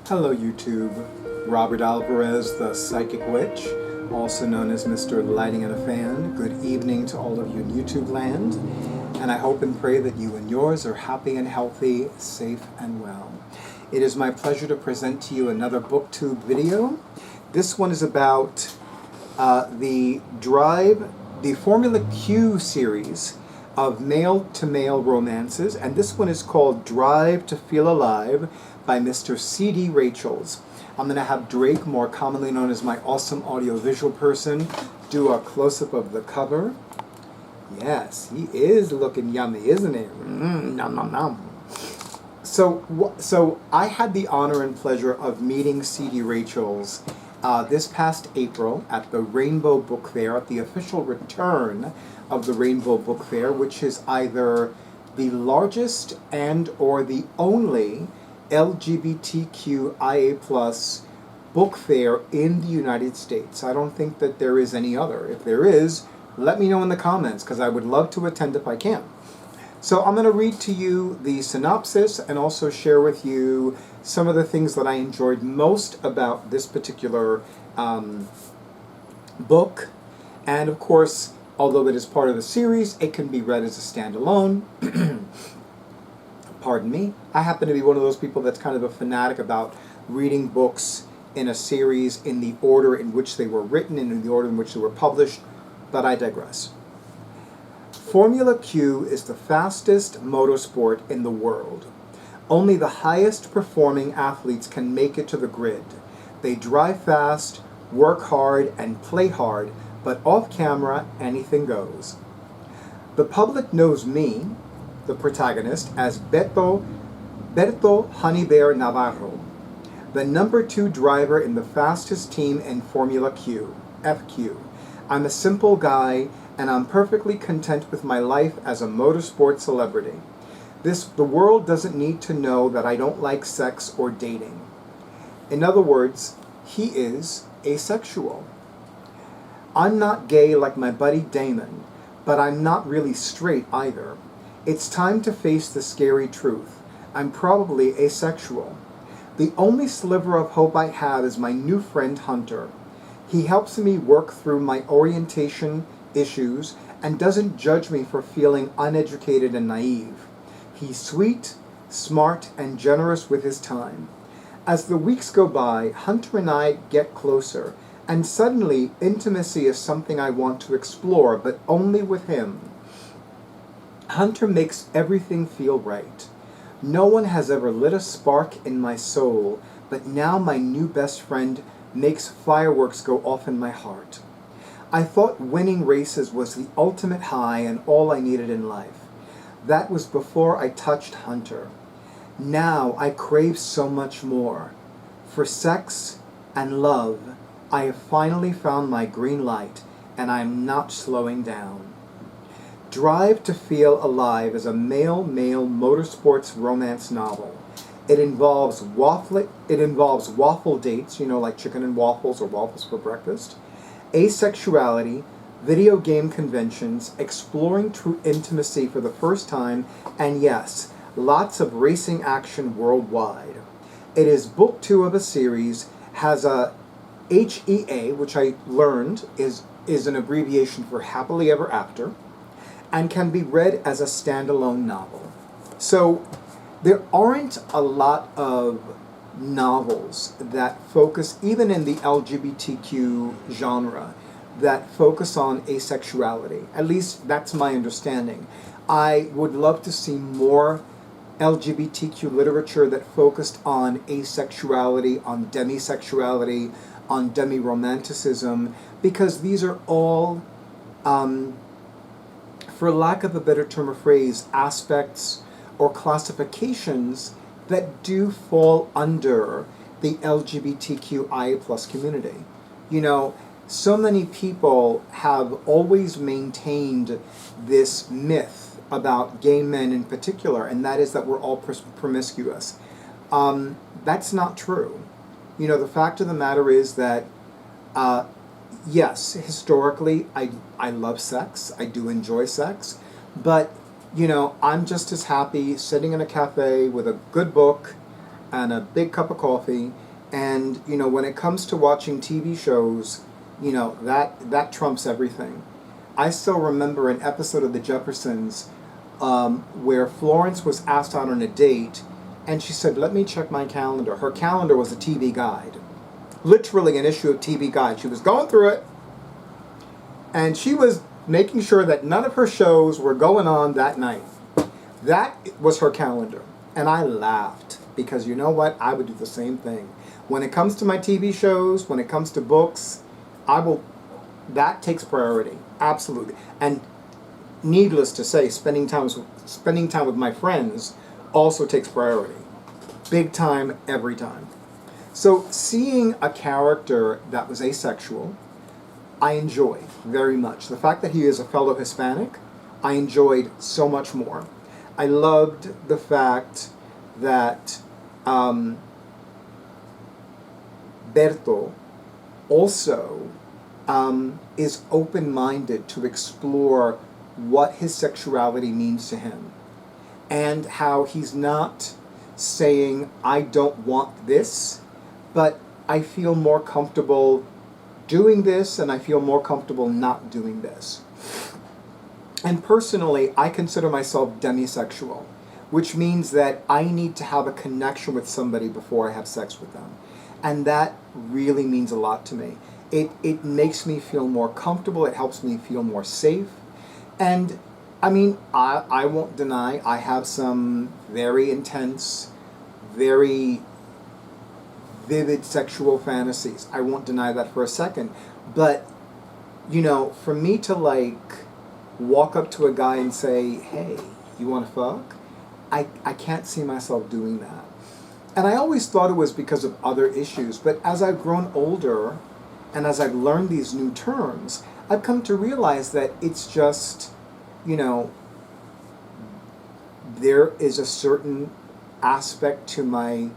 Hello YouTube, Robert Alvarez, the Psychic Witch, also known as Mr. Lighting and a Fan. Good evening to all of you in YouTube land, and I hope and pray that you and yours are happy and healthy, safe and well. It is my pleasure to present to you another BookTube video. This one is about the Formula Q series of male-to-male romances, and this one is called Drive to Feel Alive by Mr. C.D. Rachels. I'm going to have Drake, more commonly known as my awesome audio-visual person, do a close-up of the cover. Yes, he is looking yummy, isn't he? Nom nom nom. So I had the honor and pleasure of meeting C.D. Rachels this past April at the Rainbow Book Fair, at the official return of the Rainbow Book Fair, which is either the largest and or the only LGBTQIA+ book fair in the United States. I don't think that there is any other. If there is, let me know in the comments, because I would love to attend if I can. So I'm going to read to you the synopsis and also share with you some of the things that I enjoyed most about this particular book. And of course, although it is part of the series, it can be read as a standalone. Pardon me. I happen to be one of those people that's kind of a fanatic about reading books in a series in the order in which they were written and in the order in which they were published, but I digress. Formula Q is the fastest motorsport in the world. Only the highest performing athletes can make it to the grid. They drive fast, work hard, and play hard, but off camera, anything goes. The public knows me, the protagonist, as Beto Honeybear Navarro, the number 2 driver in the fastest team in Formula Q, FQ. I'm a simple guy, and I'm perfectly content with my life as a motorsport celebrity. The world doesn't need to know that I don't like sex or dating. In other words, he is asexual. I'm not gay like my buddy Damon, but I'm not really straight either. It's time to face the scary truth. I'm probably asexual. The only sliver of hope I have is my new friend Hunter. He helps me work through my orientation issues and doesn't judge me for feeling uneducated and naive. He's sweet, smart, and generous with his time. As the weeks go by, Hunter and I get closer, and suddenly intimacy is something I want to explore, but only with him. Hunter makes everything feel right. No one has ever lit a spark in my soul, but now my new best friend makes fireworks go off in my heart. I thought winning races was the ultimate high and all I needed in life. That was before I touched Hunter. Now I crave so much more. For sex and love, I have finally found my green light, and I'm not slowing down. Drive to Feel Alive is a male-male motorsports romance novel. It involves waffle dates, like chicken and waffles or waffles for breakfast, asexuality, video game conventions, exploring true intimacy for the first time, and yes, lots of racing action worldwide. It is book 2 of a series, has a HEA, which I learned is an abbreviation for Happily Ever After, and can be read as a standalone novel. So there aren't a lot of novels that focus, even in the LGBTQ genre, that focus on asexuality. At least that's my understanding. I would love to see more LGBTQ literature that focused on asexuality, on demisexuality, on demi-romanticism, because these are all, for lack of a better term or phrase, aspects or classifications that do fall under the LGBTQIA+ community. So many people have always maintained this myth about gay men in particular, and that is that we're all promiscuous. That's not true. The fact of the matter is that yes, historically, I love sex. I do enjoy sex. But, I'm just as happy sitting in a cafe with a good book and a big cup of coffee. And, you know, when it comes to watching TV shows, you know, that trumps everything. I still remember an episode of The Jeffersons where Florence was asked out on a date, and she said, "Let me check my calendar." Her calendar was a TV guide, literally an issue of TV Guide. She was going through it, and she was making sure that none of her shows were going on that night. That was her calendar. And I laughed, because you know what? I would do the same thing. When it comes to my TV shows, when it comes to books, that takes priority. Absolutely. And needless to say, spending time with my friends also takes priority. Big time, every time. So seeing a character that was asexual, I enjoyed very much. The fact that he is a fellow Hispanic, I enjoyed so much more. I loved the fact that Berto also is open-minded to explore what his sexuality means to him, and how he's not saying, "I don't want this, but I feel more comfortable doing this, and I feel more comfortable not doing this." And personally, I consider myself demisexual, which means that I need to have a connection with somebody before I have sex with them. And that really means a lot to me. It makes me feel more comfortable, it helps me feel more safe. And I mean, I won't deny, I have some very intense, very vivid sexual fantasies. I won't deny that for a second. But, you know, for me to like walk up to a guy and say, "Hey, you want to fuck?" I can't see myself doing that. And I always thought it was because of other issues. But as I've grown older and as I've learned these new terms, I've come to realize that it's just, you know, there is a certain aspect to my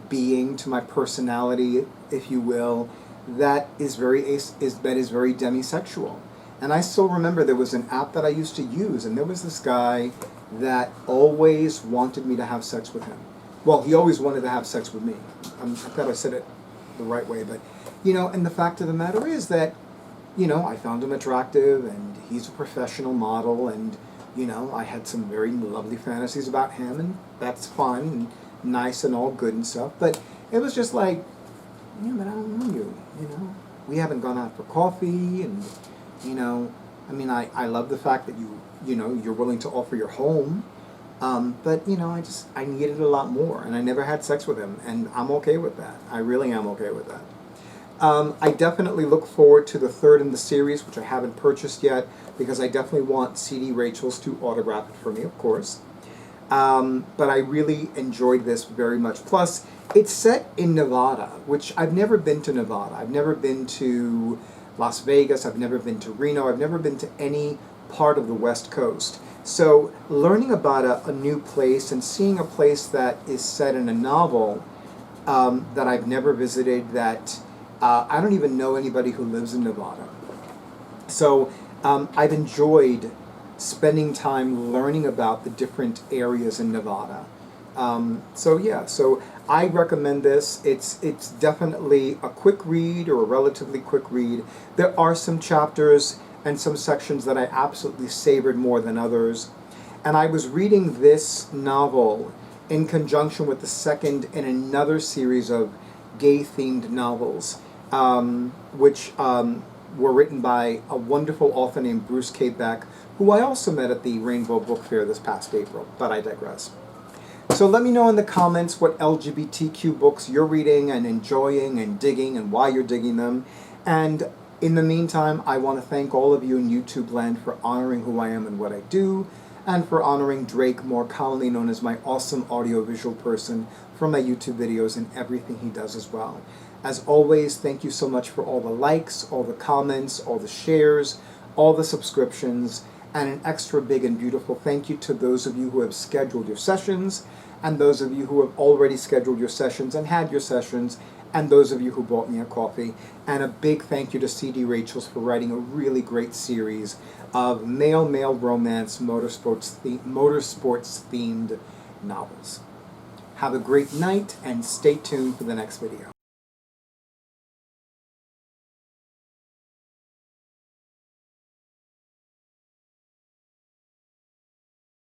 being, to my personality, if you will, that is very demisexual. And I still remember there was an app that I used to use, and there was this guy that always wanted me to have sex with him. Well, he always wanted to have sex with me. I thought I said it the right way, but, you know, and the fact of the matter is that, you know, I found him attractive, and he's a professional model, and, you know, I had some very lovely fantasies about him, and that's fun and nice and all good and stuff. But it was just like, yeah, but I don't know you, you know. We haven't gone out for coffee, and, you know, I mean, I love the fact that you know, you're willing to offer your home. But, you know, I needed a lot more, and I never had sex with him, and I'm okay with that. I really am okay with that. I definitely look forward to the third in the series, which I haven't purchased yet, because I definitely want CD Rachels to autograph it for me, of course. But I really enjoyed this very much. Plus, it's set in Nevada, which I've never been to Nevada. I've never been to Las Vegas. I've never been to Reno. I've never been to any part of the West Coast. So learning about a new place and seeing a place that is set in a novel that I've never visited, that I don't even know anybody who lives in Nevada. So I've enjoyed spending time learning about the different areas in Nevada. So I recommend this. It's definitely a quick read, or a relatively quick read. There are some chapters and some sections that I absolutely savored more than others. And I was reading this novel in conjunction with the second in another series of gay-themed novels, which were written by a wonderful author named Bruce K. Beck, who I also met at the Rainbow Book Fair this past April, but I digress. So let me know in the comments what LGBTQ books you're reading and enjoying and digging, and why you're digging them. And in the meantime, I want to thank all of you in YouTube land for honoring who I am and what I do, and for honoring Drake, more commonly known as my awesome audiovisual person, for my YouTube videos and everything he does as well. As always, thank you so much for all the likes, all the comments, all the shares, all the subscriptions, and an extra big and beautiful thank you to those of you who have scheduled your sessions, and those of you who have already scheduled your sessions and had your sessions, and those of you who bought me a coffee. And a big thank you to CD Rachels for writing a really great series of male romance motorsports themed novels. Have a great night and stay tuned for the next video.